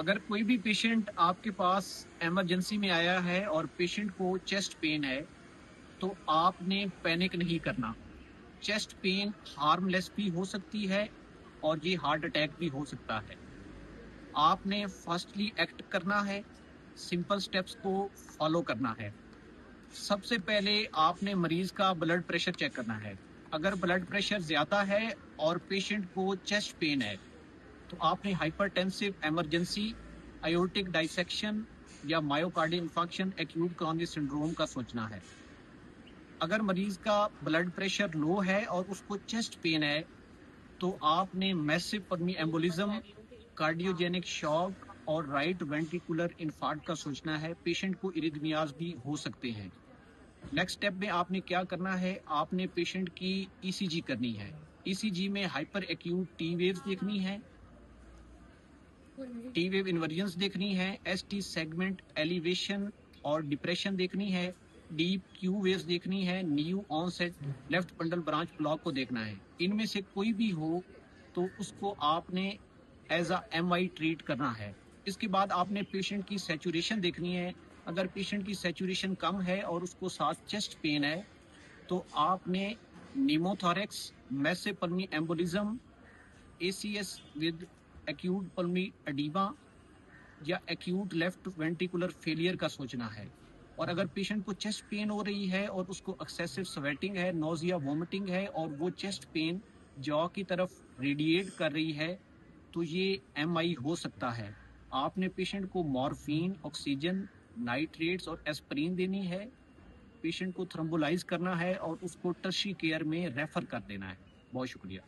अगर कोई भी पेशेंट आपके पास इमरजेंसी में आया है और पेशेंट को चेस्ट पेन है, तो आपने पैनिक नहीं करना। चेस्ट पेन हार्मलेस भी हो सकती है और ये हार्ट अटैक भी हो सकता है। आपने फर्स्टली एक्ट करना है, सिंपल स्टेप्स को फॉलो करना है। सबसे पहले आपने मरीज का ब्लड प्रेशर चेक करना है। अगर ब्लड प्रेशर ज़्यादा है और पेशेंट को चेस्ट पेन है, तो आपने हाइपरटेंसिव इमरजेंसी, आयोटिक डाइसेक्शन या myocardial infarction acute coronary syndrome का सोचना है। अगर मरीज का ब्लड प्रेशर लो है और उसको चेस्ट पेन है, तो आपने massive pulmonary embolism, cardiogenic shock और राइट वेंट्रिकुलर इन्फार्क्ट का सोचना है। पेशेंट को इरिथमियाज भी हो सकते हैं। नेक्स्ट स्टेप में आपने क्या करना है, आपने पेशेंट की ईसीजी करनी है। ईसीजी में हाइपर एक्यूट टी वेव्स देखनी है, टी वेव इन्वर्जन्स देखनी है, एसटी सेगमेंट एलिवेशन और डिप्रेशन देखनी है, डीप क्यू वेव्स देखनी है, new onset left bundle branch block को देखना है। इनमें से कोई भी हो तो उसको आपने एज अ एमआई ट्रीट करना है। इसके बाद आपने पेशेंट की सैचुरेशन देखनी है। अगर पेशेंट की सैचुरेशन कम है और उसको साथ चेस्ट पेन है, तो आपने pneumothorax, massive pulmonary embolism, ACS with acute pulmonary oedema या एक्यूट लेफ्ट वेंट्रिकुलर फेलियर का सोचना है। और अगर पेशेंट को चेस्ट पेन हो रही है और उसको एक्सेसिव स्वेटिंग है, नोजिया, वोमिटिंग है और वो चेस्ट पेन जॉ की तरफ रेडिएट कर रही है, तो ये एमआई हो सकता है। आपने पेशेंट को मॉर्फिन, ऑक्सीजन, नाइट्रेट्स और एस्प्रिन देनी है। पेशेंट को थ्रोम्बोलाइज करना है और उसको टर्शियरी केयर में रेफर कर देना है। बहुत शुक्रिया।